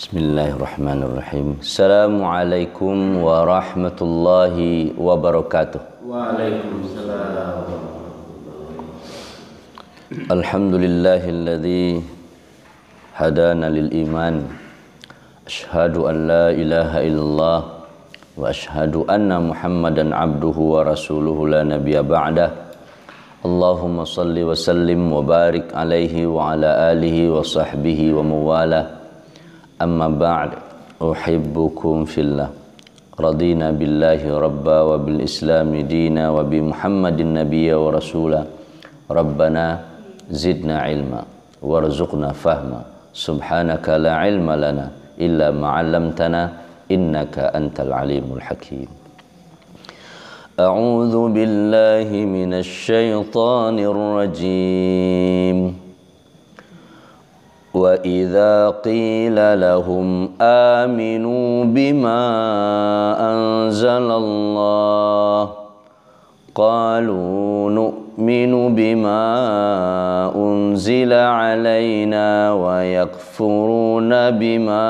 Bismillahirrahmanirrahim. Assalamualaikum warahmatullahi wabarakatuh. Waalaikumsalam. Alhamdulillahilladzi hadana lil iman. Asyhadu an la ilaha illallah wa asyhadu anna Muhammadan abduhu wa rasuluhu la nabiyya ba'dah. Allahumma salli wa sallim wa barik alaihi wa ala alihi wa sahbihi wa mawalah. Amma ba'd, uhibbukum fillah. Radina billahi rabba wa bil islami dina wa bi Muhammadin nabiyya wa rasula. Rabbana zidna ilma warzuqna fahma. Subhanaka la ilma lana illa ma 'allamtana innaka antal alimul hakim. A'udzu billahi minasy syaithanir rajim. وَإِذَا قِيلَ لَهُمْ آمِنُوا بِمَا أَنزَلَ اللَّهُ قَالُوا نُؤْمِنُ بِمَا أُنزِلَ عَلَيْنَا وَيَكْفُرُونَ بِمَا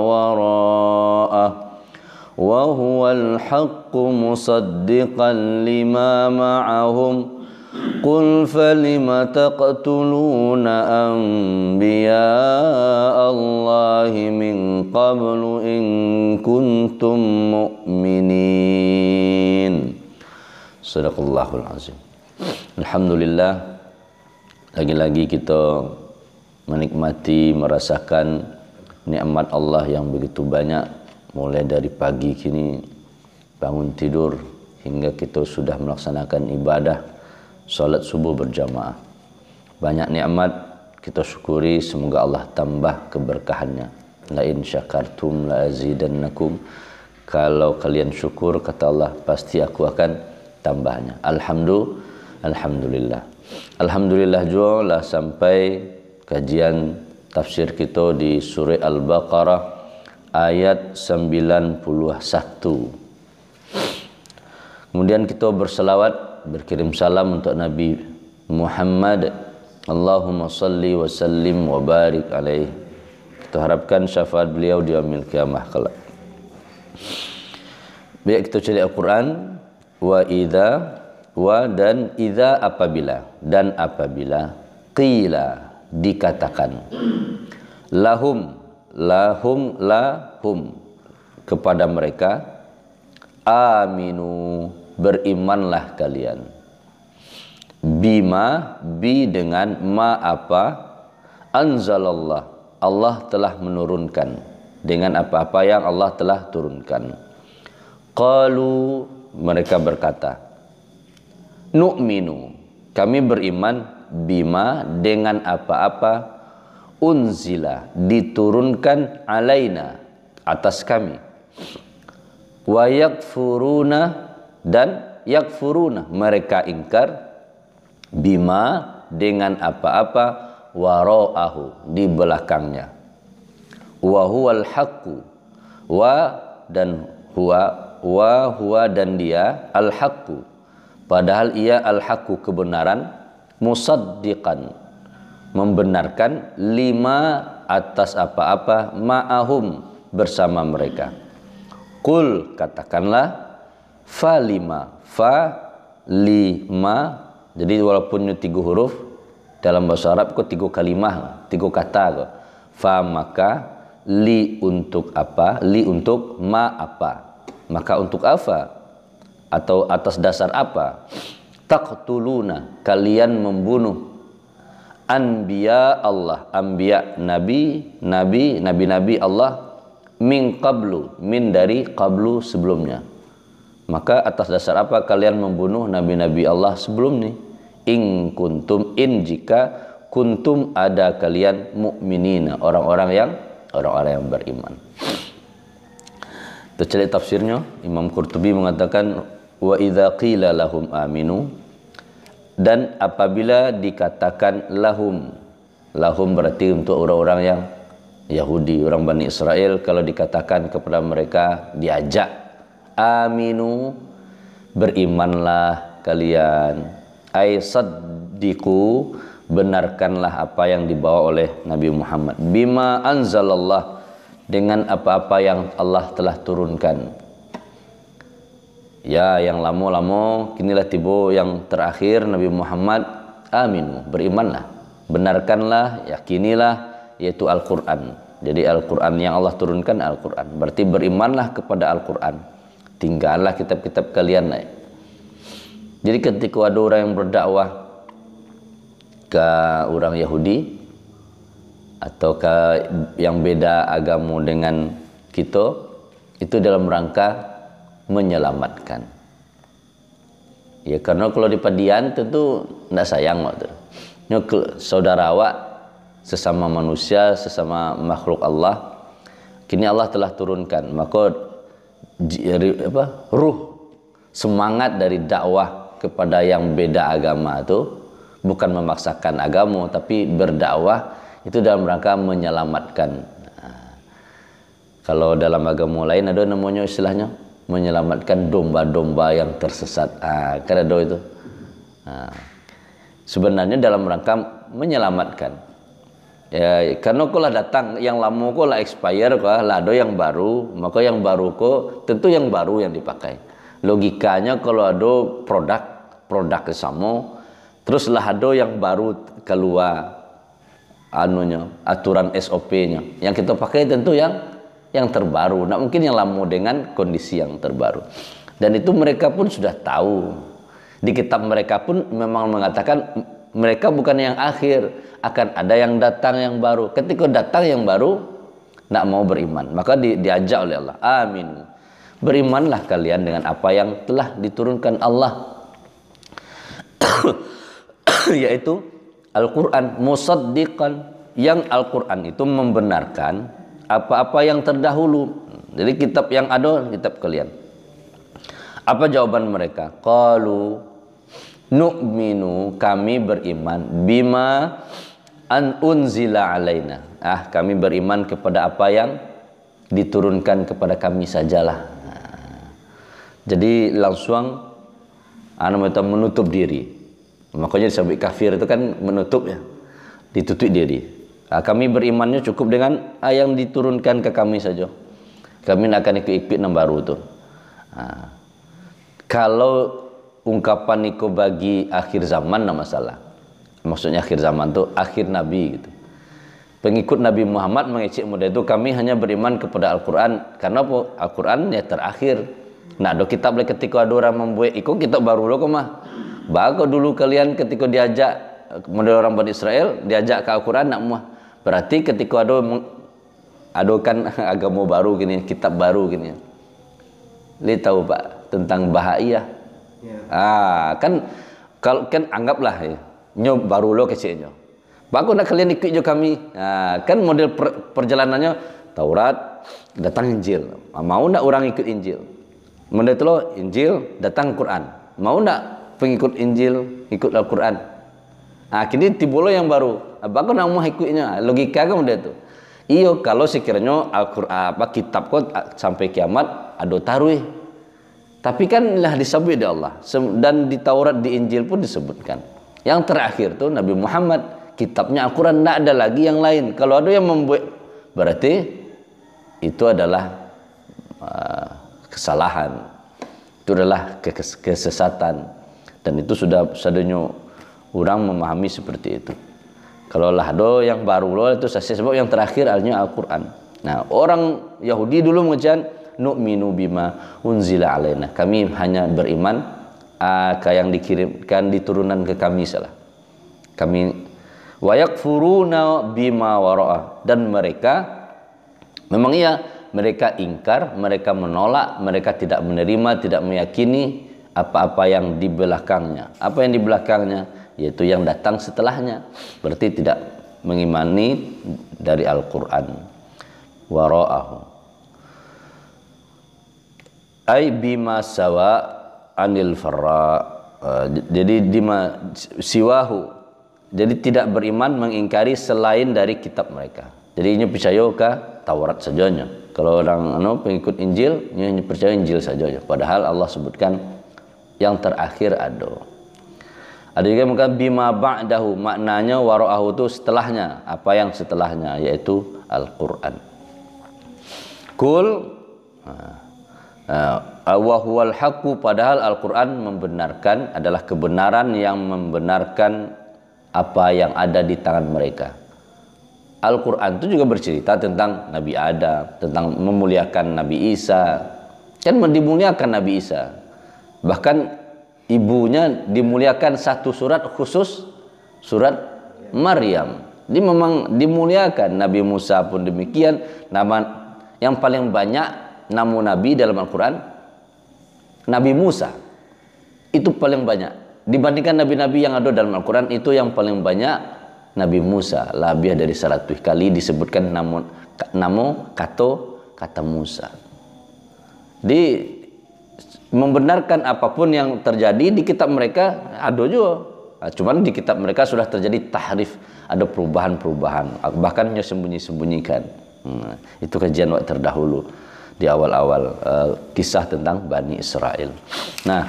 وَرَاءَهُ وَهُوَ الْحَقُّ مُصَدِّقًا لِمَا مَعَهُمْ قل فلم تقتلون أنبياء الله من قبل إن كنتم مؤمنين. Sadaqallahul azim. Alhamdulillah, lagi-lagi kita menikmati, merasakan nikmat Allah yang begitu banyak, mulai dari pagi kini bangun tidur hingga kita sudah melaksanakan ibadah salat subuh berjamaah. Banyak nikmat kita syukuri, semoga Allah tambah keberkahannya. La in syakartum la azidannakum. Kalau kalian syukur, kata Allah, pasti aku akan tambahnya. Alhamdulillah. Alhamdulillah juga lah sampai kajian tafsir kita di surah Al-Baqarah ayat 91. Kemudian kita berselawat, berkirim salam untuk Nabi Muhammad. Allahumma salli wa sallim wa barik alaih. Kita harapkan syafaat beliau di yaumil qiyamah kelak. Baik, kita cari Al-Quran. Wa idza, wa dan idza apabila, dan apabila qila dikatakan lahum kepada mereka, aminu berimanlah kalian, bima dengan ma apa, anzalallah Allah telah menurunkan, dengan apa-apa yang Allah telah turunkan. Qalu mereka berkata, nu'minu kami beriman, bima dengan apa-apa, unzila diturunkan, alaina atas kami, wa yakfuruna dan yakfuruna mereka ingkar, bima dengan apa-apa, wara'ahu di belakangnya, wa huwal haqqu wa dan huwa dan dia al haqqu padahal ia al haqqu kebenaran, musaddiqan membenarkan, lima atas apa-apa, ma'ahum bersama mereka. Qul katakanlah, fa lima, jadi walaupun 3 huruf dalam bahasa Arab kok 3 kalimah, 3 kata kok. Fa maka, li untuk apa, li untuk ma apa, maka untuk apa atau atas dasar apa, taqtuluna kalian membunuh, anbiya Allah, anbiya nabi Allah, min qablu, min dari qablu sebelumnya, maka atas dasar apa kalian membunuh nabi-nabi Allah sebelum ini? In kuntum, in jika, kuntum ada kalian, mukminina orang-orang yang beriman. Tercari tafsirnya, Imam Qurtubi mengatakan, wa idza qila lahum aminu, dan apabila dikatakan lahum berarti untuk orang-orang yang Yahudi, orang Bani Israel, kalau dikatakan kepada mereka, diajak, aminu berimanlah kalian, ay saddiqu benarkanlah apa yang dibawa oleh Nabi Muhammad, bima anzalallah dengan apa-apa yang Allah telah turunkan. Ya, yang lama-lama kinilah tiba yang terakhir Nabi Muhammad, aminu, berimanlah, benarkanlah, yakinilah, yaitu Al-Quran. Jadi Al-Quran yang Allah turunkan Al-Quran, berarti berimanlah kepada Al-Quran, tinggallah kitab-kitab kalian naik. Jadi ketika ada orang yang berdakwah ke orang Yahudi atau ke yang beda agama dengan kita, itu dalam rangka menyelamatkan. Ya, karena kalau di padian tentu tidak sayang waktu. Saudara awak, sesama manusia, sesama makhluk Allah, kini Allah telah turunkan, maka ruh semangat dari dakwah kepada yang beda agama itu bukan memaksakan agama, tapi berdakwah itu dalam rangka menyelamatkan. Kalau dalam agama lain ada namanya istilahnya menyelamatkan domba-domba yang tersesat. Kan ada itu. Sebenarnya dalam rangka menyelamatkan. Ya, karena kalau datang yang lama kok lah expire kok lah ada yang baru, maka yang baru kok tentu yang baru yang dipakai. Logikanya kalau ada produk sama, terus lah ada yang baru keluar aturan SOP-nya. Yang kita pakai tentu yang terbaru. Nah, mungkin yang lama dengan kondisi yang terbaru. Dan itu mereka pun sudah tahu. Di kitab mereka pun memang mengatakan mereka bukan yang akhir, akan ada yang datang yang baru. Ketika datang yang baru, nak mau beriman, maka diajak oleh Allah, amin, berimanlah kalian dengan apa yang telah diturunkan Allah, yaitu Al-Quran, musaddiqan, yang Al-Quran itu membenarkan apa-apa yang terdahulu. Jadi kitab yang ada, kitab kalian. Apa jawaban mereka? Qalu nu'minu, kami beriman, bima an unzila alaina. Kami beriman kepada apa yang diturunkan kepada kami sajalah. Jadi langsung menutup diri. Makanya disebut kafir itu kan menutup ya, ditutup diri. Kami berimannya cukup dengan yang diturunkan ke kami saja. Kami tidak akan ikut-ikut yang baru itu. Kalau ungkapan itu bagi akhir zaman, tidak masalah. Maksudnya akhir zaman itu akhir Nabi gitu. Pengikut Nabi Muhammad mengecek model itu, kami hanya beriman kepada Al-Quran. Karena Al-Quran ya terakhir. Nah, ada kitab ketika ada orang membuat itu kitab baru loh kok mah. Bagus dulu kalian ketika diajak model orang Bani Israel diajak ke Al-Quran nak muah. Berarti ketika ada kan agama baru gini, kitab baru gini. Lihat tahu Pak tentang Bahaiyah. Ya. Kan kalau kan anggaplah ya, nyo baru lo kecilnya. Bagus nak kalian ikut jo kami. Kan model perjalanannya Taurat datang Injil. Mau nak orang ikut Injil? Model itu lo Injil datang Quran. Mau nak pengikut Injil ikut Al-Quran? Kini timbul yang baru. Bagus nak mau ikutnya. Logika kan model itu. Iyo kalau sekiranya Al-Quran kitab kok sampai kiamat ada taruh. Tapi kan lah disebut oleh Allah, dan di Taurat, di Injil pun disebutkan. Yang terakhir tuh Nabi Muhammad, kitabnya Al-Quran, tidak ada lagi yang lain. Kalau ada yang membuat, berarti itu adalah kesalahan, itu adalah kesesatan, dan itu sudah sadanya orang memahami seperti itu. Kalau lah ada yang baru loh itu saya sebab yang terakhir alnya Al-Quran. Nah, orang Yahudi dulu mengucapkan nu'minu bima unzila alaina, kami hanya beriman yang dikirimkan diturunan ke kami salah. Kami wa yakfuruna bima wara'ah, dan mereka memang iya mereka ingkar, mereka menolak, mereka tidak menerima, tidak meyakini apa-apa yang di belakangnya. Apa yang di belakangnya? Yaitu yang datang setelahnya. Berarti tidak mengimani dari Al-Quran. Wara'ahu ay bima sawa anil farra. Jadi bima siwahu, jadi tidak beriman mengingkari selain dari kitab mereka. Jadi ini percaya ke Taurat sajanya. Kalau orang pengikut Injil, ini percaya Injil saja. Padahal Allah sebutkan yang terakhir ada. Ada juga mungkin bima ba'dahu, maknanya wara'ahu itu setelahnya. Apa yang setelahnya, yaitu Al-Quran. Kul wa huwal haqqu, padahal Al-Quran membenarkan, adalah kebenaran yang membenarkan apa yang ada di tangan mereka. Al-Quran itu juga bercerita tentang Nabi Adam, tentang memuliakan Nabi Isa. Kan dimuliakan Nabi Isa. Bahkan ibunya dimuliakan satu surat khusus, surat Maryam. Dia memang dimuliakan. Nabi Musa pun demikian. Nama yang paling banyak nama Nabi dalam Al-Quran, Nabi Musa. Itu paling banyak. Dibandingkan Nabi-Nabi yang ada dalam Al-Quran, itu yang paling banyak Nabi Musa. Lebih dari 100 kali disebutkan kata Musa. Membenarkan apapun yang terjadi di kitab mereka ada juga. Cuman di kitab mereka sudah terjadi tahrif, ada perubahan-perubahan, bahkan sembunyi-sembunyikan. Itu kajian waktu terdahulu di awal-awal kisah tentang Bani Israel. Nah,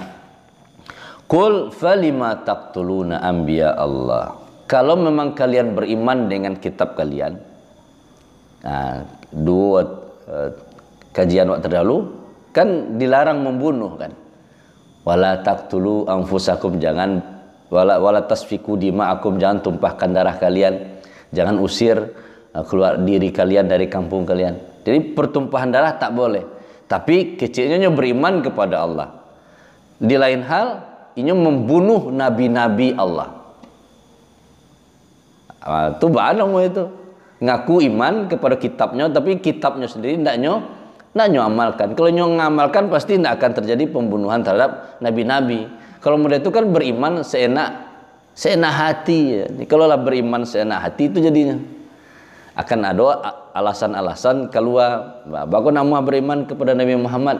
qul falima taqtuluna anbiya Allah. Kalau memang kalian beriman dengan kitab kalian, dua kajian waktu terdahulu kan dilarang membunuh kan. Wala taqtulu anfusakum, jangan wala tasfiku dima'akum, jangan tumpahkan darah kalian, jangan usir keluar diri kalian dari kampung kalian. Jadi pertumpahan darah tak boleh. Tapi kecilnya beriman kepada Allah. Di lain hal, ini membunuh nabi-nabi Allah. Itu bahan itu. Ngaku iman kepada kitabnya, tapi kitabnya sendiri tidak amalkan. Kalau ngamalkan pasti tidak akan terjadi pembunuhan terhadap nabi-nabi. Kalau mereka itu kan beriman seenak hati. Ya. Kalau lah beriman seenak hati itu jadinya akan ada alasan-alasan keluar. Bagus nama beriman kepada Nabi Muhammad.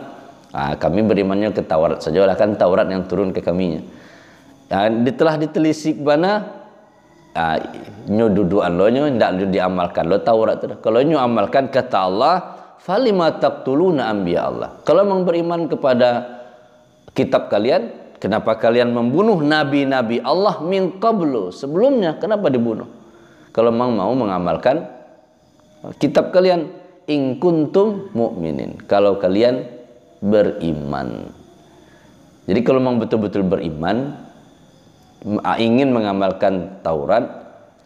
Kami berimannya ke Taurat saja, lah kan Taurat yang turun ke kami. Telah ditelisik bana, nyo duduan lo nyo ndak diamalkan lo Taurat tu. Kalau nyo amalkan kata Allah, falima taqtuluna anbiya Allah. Kalau memang beriman kepada kitab kalian, kenapa kalian membunuh nabi-nabi Allah min qablu, sebelumnya kenapa dibunuh? Kalau memang mau mengamalkan kitab kalian, in kuntum mu'minin, kalau kalian beriman. Jadi kalau memang betul-betul beriman, ingin mengamalkan Taurat,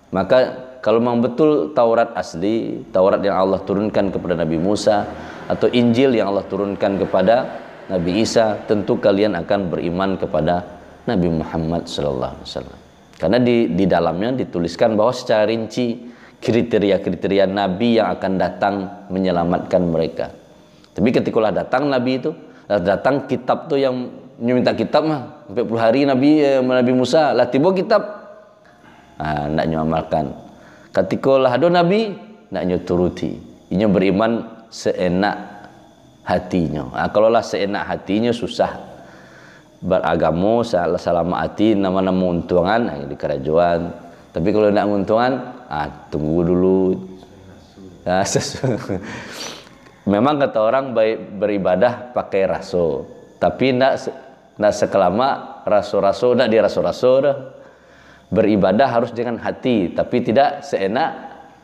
maka kalau memang betul Taurat asli, Taurat yang Allah turunkan kepada Nabi Musa, atau Injil yang Allah turunkan kepada Nabi Isa, tentu kalian akan beriman kepada Nabi Muhammad SAW. Karena di dalamnya dituliskan bahwa secara rinci kriteria-kriteria Nabi yang akan datang menyelamatkan mereka. Tapi ketikalah datang Nabi itu, datang kitab tuh yang minta kitab mah 40 hari Nabi Musa lah tiba kitab, nak nyamalkan. Ketikalah ada Nabi, nak turuti, inya beriman seenak hatinya. Kalau lah seenak hatinya susah beragama, selama hati nama-nama untungan di kerajaan. Tapi kalau nak untungan, tunggu dulu. Memang kata orang baik beribadah pakai raso, tapi nak sekelama raso-raso, nak di raso-raso dah. Beribadah harus dengan hati, tapi tidak seenak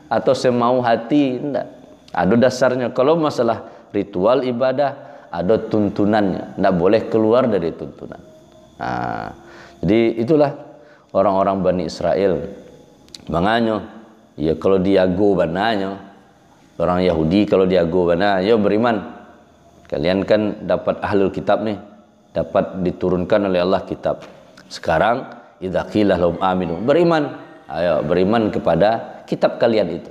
atau semau hati, tidak. Ada dasarnya. Kalau masalah ritual ibadah, ada tuntunannya, tidak boleh keluar dari tuntunan. Jadi itulah orang-orang Bani Israel. Makanya, ya kalau diago bananya, orang Yahudi kalau diago bananya, ya beriman. Kalian kan dapat ahlul kitab nih, dapat diturunkan oleh Allah kitab. Sekarang, idza qila lahum aminu, beriman. Ayo beriman kepada kitab kalian itu.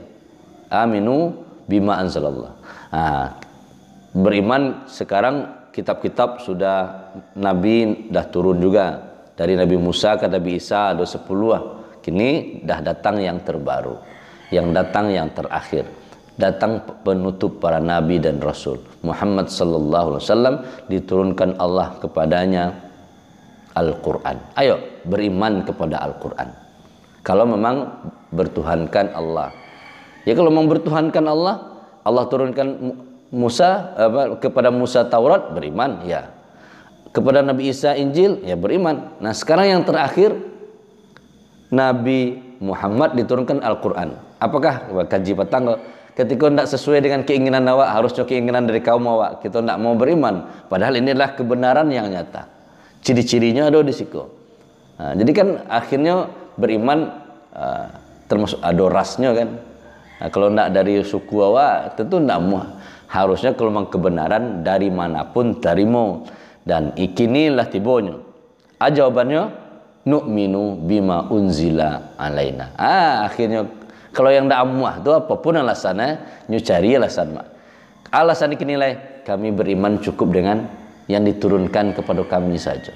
Aminu bima anzalallah. Beriman sekarang kitab-kitab sudah Nabi dah turun juga. Dari Nabi Musa ke Nabi Isa ada 10 lah. Kini dah datang yang terbaru, yang datang yang terakhir, datang penutup para nabi dan rasul. Muhammad sallallahu alaihi wasallam diturunkan Allah kepadanya Al-Quran. Ayo beriman kepada Al-Quran. Kalau memang bertuhankan Allah. Ya kalau memang bertuhankan Allah, Allah turunkan kepada Musa Taurat, beriman ya. Kepada Nabi Isa Injil, ya beriman. Nah sekarang yang terakhir, Nabi Muhammad diturunkan Al-Quran. Apakah kaji petang ketika tidak sesuai dengan keinginan awak, harusnya keinginan dari kaum awak, kita tidak mau beriman. Padahal ini adalah kebenaran yang nyata. Ciri-cirinya ada di situ. Nah, jadi kan akhirnya beriman termasuk ada rasnya kan. Nah, kalau tidak dari suku awak, tentu tidak mau. Harusnya kalau memang kebenaran dari manapun terima. Dan ikinilah tibonya. Jawabannya nu'minu bima unzila alaina. Akhirnya kalau yang tidak amuah itu apapun alasannya, nyu cari alasan mak. Alasan ikinilai kami beriman cukup dengan yang diturunkan kepada kami saja.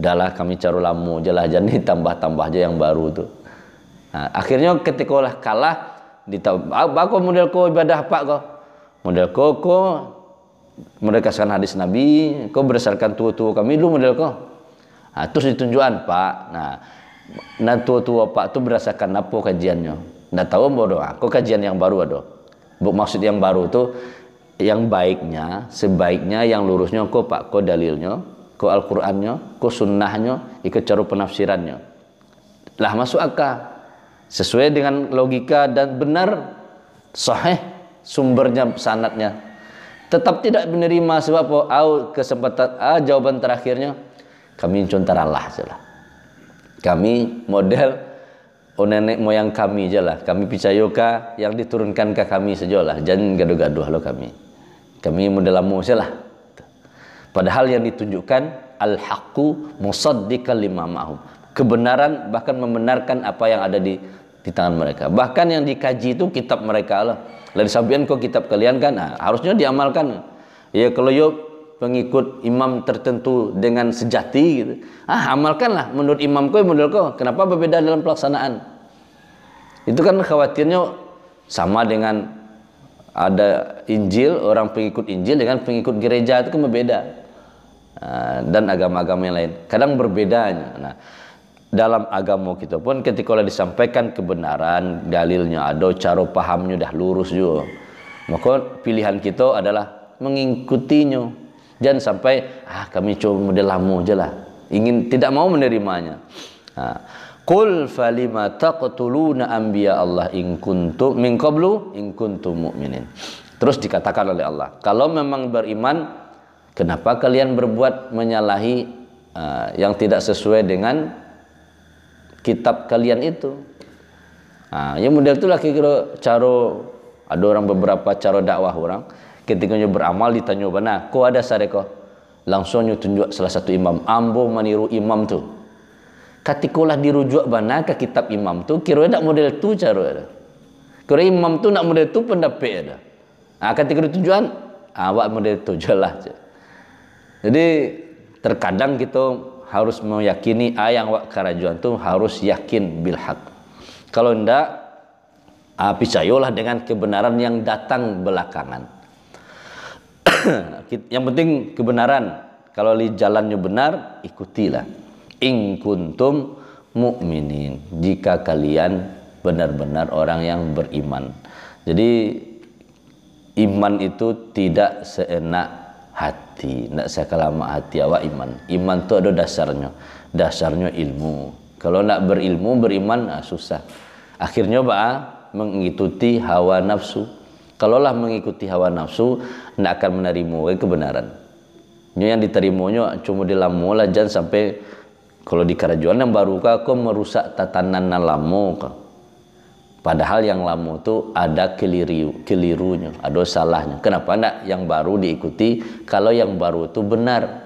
Dalah kami cari lamu jelah jadi tambah-tambah aja yang baru tu. Nah, akhirnya ketika olah kalah aku model ko ibadah apa kau? Model ko mendekatkan hadis Nabi, kau berdasarkan tua-tua kami dulu model ko. Nah, terus ditunjukan Pak. Nah tua-tua Pak tu berdasarkan apa kajiannya? Nggak tahu bodoh. Kau kajian yang baru ada. Maksud yang baru tu yang baiknya, sebaiknya yang lurusnya kau Pak, kau dalilnya, kau Al-Qur'annya, kau sunnahnya, ikut cara penafsirannya. Lah masuk akal. Sesuai dengan logika dan benar sahih sumbernya sanadnya. Tetap tidak menerima sebab apa? Kesempatan jawaban terakhirnya kami contoh Allah saja. Kami model nenek moyang kami je lah. Kami percaya yang diturunkan ke kami saja lah. Jangan gaduh-gaduh lo kami. Kami model lamu saja lah. Padahal yang ditunjukkan al-haqqu musaddiqan lima ma'hum. Kebenaran bahkan membenarkan apa yang ada di tangan mereka. Bahkan yang dikaji itu kitab mereka lah. Lalu sabian kok kitab kalian kan harusnya diamalkan. Ya kalau yo pengikut imam tertentu dengan sejati gitu. Amalkanlah menurut imam kau menurut kau. Kenapa berbeda dalam pelaksanaan? Itu kan khawatirnya sama dengan ada Injil, orang pengikut Injil dengan pengikut gereja itu kan berbeda. Dan agama-agama yang lain kadang berbedanya. Nah, dalam agama kita pun ketika disampaikan kebenaran, dalilnya ada, cara pahamnya dah lurus juga. Maka pilihan kita adalah mengikutinya. Jangan sampai kami coba model lama je lah. Ingin tidak mau menerimanya. Qul falima taqtuluna anbiya Allah in kuntum min qablu in kuntum mu'minin. Terus dikatakan oleh Allah, kalau memang beriman, kenapa kalian berbuat menyalahi yang tidak sesuai dengan kitab kalian itu? Yang model itulah kira cara ada orang beberapa cara dakwah orang ketika beramal ditanya benar, kau ada sedekah? Langsung tunjuk salah satu imam, ambo meniru imam tu. Katikolah dirujuk benar ke kitab imam tu, kira tak model tu cara ada. Kira imam tu nak model tu pendapat ada. Ketika ditunjukkan, awak model tu jelah. Jadi terkadang kita harus meyakini yang wak kerajuan tu harus yakin bil haq. Kalau ndak, percayalah dengan kebenaran yang datang belakangan. Yang penting kebenaran. Kalau jalannya benar, ikutilah. In kuntum mu'minin. Jika kalian benar-benar orang yang beriman. Jadi iman itu tidak seenak hati, tidak sekalama hati awak iman. Iman itu ada dasarnya. Dasarnya ilmu. Kalau nak berilmu, beriman susah. Akhirnya mengikuti hawa nafsu. Kalaulah mengikuti hawa nafsu, tidak akan menerima kebenaran. Yang diterimanya cuma di lamu lah, jangan sampai kalau di kerajuan yang baru kau merusak tatanan lamu kau. Padahal yang lama itu ada kelirunya, ada salahnya. Kenapa tidak yang baru diikuti kalau yang baru itu benar?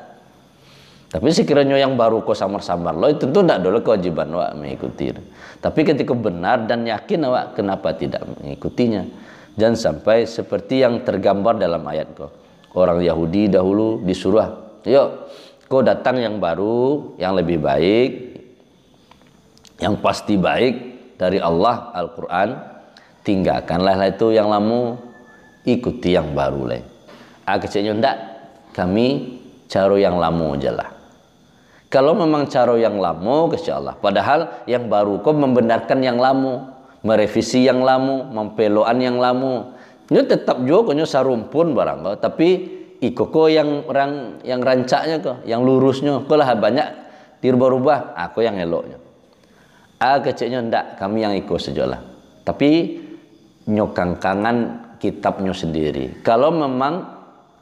Tapi sekiranya yang baru kau samar-samar lo, itu tentu tidak dulu kewajiban awak mengikuti. Tapi ketika benar dan yakin awak, kenapa tidak mengikutinya? Jangan sampai seperti yang tergambar dalam ayat kau. Orang Yahudi dahulu disuruh, yuk kau datang yang baru, yang lebih baik, yang pasti baik dari Allah Al-Quran, tinggalkanlah itu yang lama, ikuti yang baru lah. Kecilnya enggak, kami cara yang lama je lah. Kalau memang cara yang lama, Insya Allah. Padahal yang baru kau membenarkan yang lama, merevisi yang lama, mempeloan yang lama. Ini tetap juga kau sarumpun barang kau, tapi ikut kau yang rancaknya kau, yang lurusnya. Kau lah banyak dirubah-rubah, aku yang eloknya. Kecilnya enggak, kami yang ikut sajalah. Tapi nyokangkangan kitabnya sendiri. Kalau memang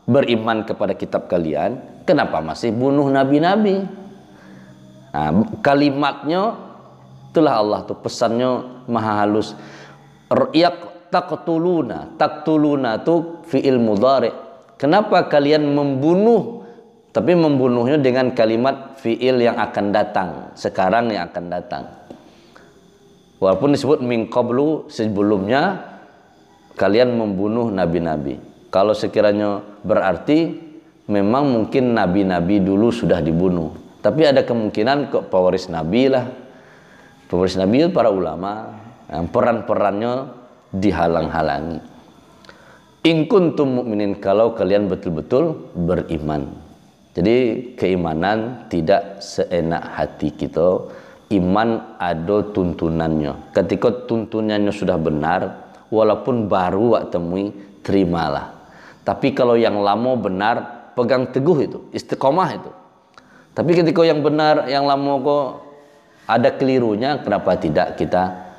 beriman kepada kitab kalian, kenapa masih bunuh nabi-nabi? Nah, kalimatnya itulah Allah tuh, pesannya maha halus. Taktuluna tuh fi'il mudhari. Kenapa kalian membunuh? Tapi membunuhnya dengan kalimat fi'il yang akan datang, sekarang yang akan datang. Walaupun disebut min qablu, sebelumnya kalian membunuh nabi-nabi. Kalau sekiranya berarti memang mungkin nabi-nabi dulu sudah dibunuh. Tapi ada kemungkinan kok pewaris nabi lah. Pewaris nabi itu para ulama yang peran-perannya dihalang-halangi. In kuntum mu'minin, kalau kalian betul-betul beriman. Jadi keimanan tidak seenak hati kita. Iman ada tuntunannya. Ketika tuntunannya sudah benar, walaupun baru wak temui, terimalah. Tapi kalau yang lama benar, pegang teguh itu, istiqomah itu. Tapi ketika yang benar, yang lama kok ada kelirunya, kenapa tidak kita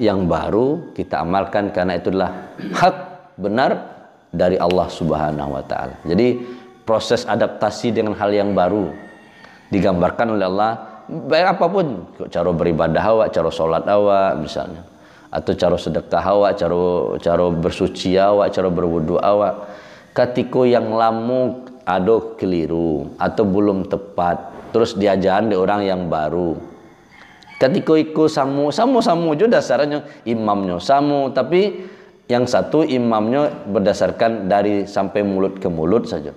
yang baru kita amalkan, karena itulah hak benar dari Allah Subhanahu wa taala. Jadi proses adaptasi dengan hal yang baru digambarkan oleh Allah, baik apapun, cara beribadah awak, cara sholat awak misalnya, atau cara sedekah awak, cara bersuci awak, cara berwudu awak. Ketika yang lama ada keliru atau belum tepat, terus diajaran di orang yang baru. Ketika ikut sama juga dasarnya imamnya sama, tapi yang satu imamnya berdasarkan dari sampai mulut ke mulut saja.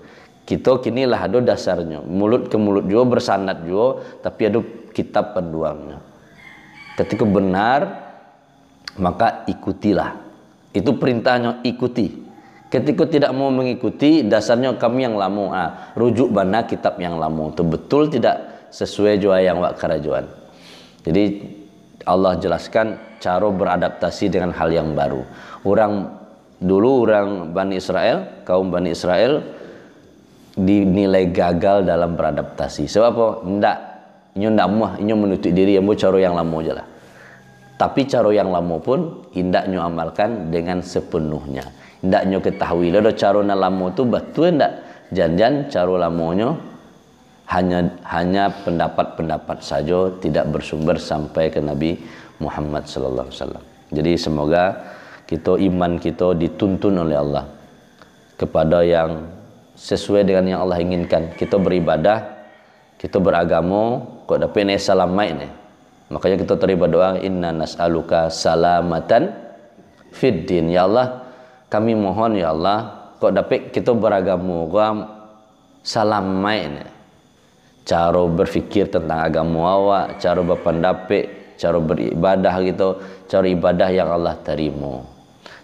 Kita kinilah ada dasarnya, mulut ke mulut juga, bersanad juga, tapi ada kitab penduangnya. Ketika benar, maka ikutilah. Itu perintahnya, ikuti. Ketika tidak mau mengikuti, dasarnya kami yang lama, rujuk bana kitab yang lama. Itu betul tidak sesuai jua yang wak karajuan. Jadi Allah jelaskan cara beradaptasi dengan hal yang baru. Dulu orang Bani Israel, kaum Bani Israel dinilai gagal dalam beradaptasi. Sebab apa? Inyo ndak muah, inyo menutup diri yang cara yang lama aja lah. Tapi cara yang lama pun indaknya amalkan dengan sepenuhnya. Indaknya ketahui lah cara na lama tu betul ndak. Jangan cara lamanya hanya pendapat-pendapat saja, tidak bersumber sampai ke Nabi Muhammad sallallahu alaihi wasallam. Jadi semoga iman kita dituntun oleh Allah kepada yang sesuai dengan yang Allah inginkan. Kita beribadah, kita beragama, kok dapat selamat ini. Makanya kita teribadah doa, inna nas'aluka salamatan fid din. Ya Allah, kami mohon ya Allah, kok dapat kita beragama, kok selamat ini. Cara berfikir tentang agama awak, cara berpendapat, cara beribadah gitu, cara ibadah yang Allah terima.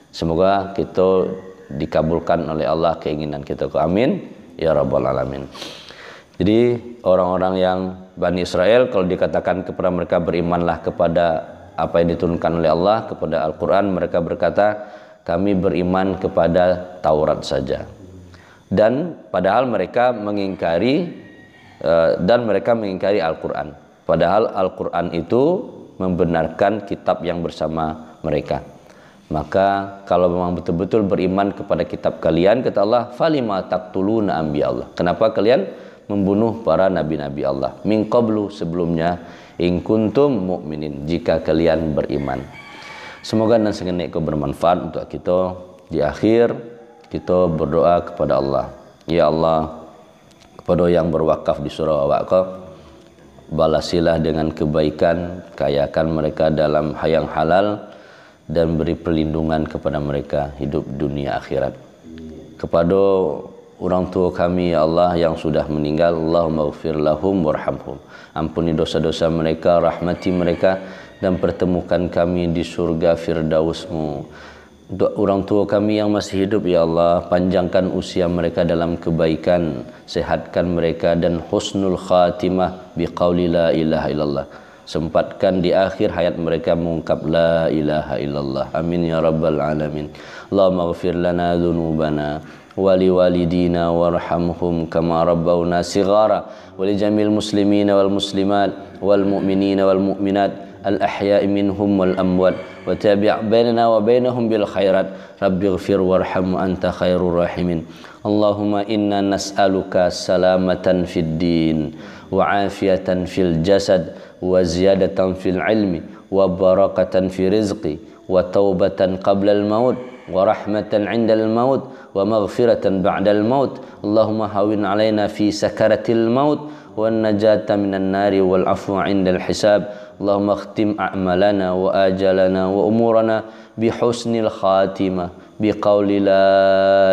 Semoga kita dikabulkan oleh Allah keinginan kita. Amin ya rabbal alamin. Jadi orang-orang yang Bani Israel, kalau dikatakan kepada mereka berimanlah kepada apa yang diturunkan oleh Allah, kepada Al-Quran, mereka berkata kami beriman kepada Taurat saja. Dan padahal mereka mengingkari Al-Quran. Padahal Al-Quran itu membenarkan kitab yang bersama mereka. Maka kalau memang betul-betul beriman kepada kitab kalian, kata Allah, falima taqtuluna anbiya Allah. Kenapa kalian membunuh para nabi-nabi Allah? Min qablu, sebelumnya, in kuntum mu'minin, jika kalian beriman. Semoga dan segenap bermanfaat untuk kita. Di akhir kita berdoa kepada Allah. Ya Allah, kepada yang berwakaf di surau Wakaf, balasilah dengan kebaikan, kayakan mereka dalam yang halal, dan beri perlindungan kepada mereka hidup dunia akhirat. Kepada orang tua kami ya Allah yang sudah meninggal, Allahumma ighfir lahum warhamhum, ampuni dosa-dosa mereka, rahmati mereka, dan pertemukan kami di surga firdausmu. Untuk orang tua kami yang masih hidup ya Allah, panjangkan usia mereka dalam kebaikan, sehatkan mereka, dan husnul khatimah biqauli la ilaha illallah. Sempatkan di akhir hayat mereka mengungkap la ilaha illallah. Amin ya rabbal alamin. Allahumma ighfir lana dhunubana wali walidina warhamhum kama rabbawna sighara, wali jamil muslimina wal muslimat wal mu'minina wal mu'minat الأحياء منهم والأموات وتابع بيننا وبينهم بالخيرات رب اغفر وارحم وأنت خير الراحمين اللهم إنا نسألك سلامة في الدين وعافية في الجسد وزيادة في العلم وبركة في رزق وتوبة قبل الموت ورحمة عند الموت ومغفرة بعد الموت اللهم هون علينا في سكرة الموت والنجاة من النار والعفو عند الحساب اللهم اختم أعمالنا وآجالنا وأمورنا بحسن الخاتمة بقول لا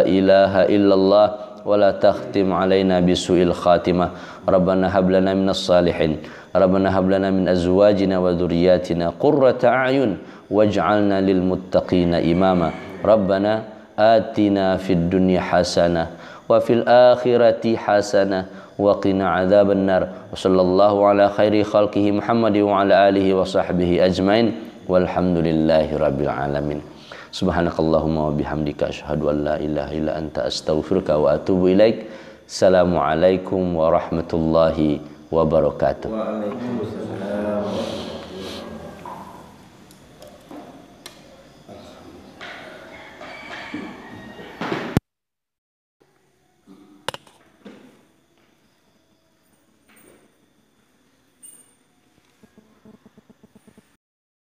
إله إلا الله ولا تختم علينا بسوء الخاتمة ربنا هب لنا من الصالحين ربنا هب لنا من أزواجنا وذرياتنا قرة أعين واجعلنا للمتقين إماما ربنا آتنا في الدنيا حسنة وفي الآخرة حسنة وقنا عذاب النار وصلى الله على خير خلقه محمد وعلى آله وصحبه أجمعين والحمد لله رب العالمين Subhanakallahumma wa bihamdika asyhadu an la ilaha illa anta astaghfiruka wa atubu ilaik. Assalamualaikum warahmatullahi wabarakatuh. Waalaikumsalam.